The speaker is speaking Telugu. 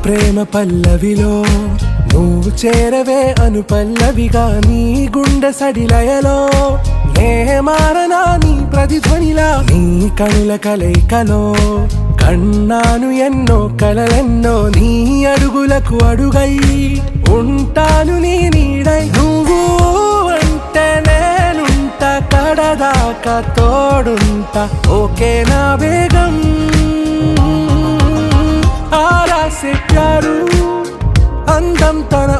ప్రేమ పల్లవిలో నువ్వు చేరవే అను పల్లవిగా నీ గుండె సడిలయలో నే మారనా నీ ప్రతిధ్వనిలా నీ కనుల కలయికలో కన్నాను ఎన్నో కలలెన్నో నీ అడుగులకు అడుగై ఉంటాను నీ నీడై నువ్వు అంటే నేనుంట కడదాకా తోడుంటా ఓకే నా బేగం ఆరా से प्यारू అందం తన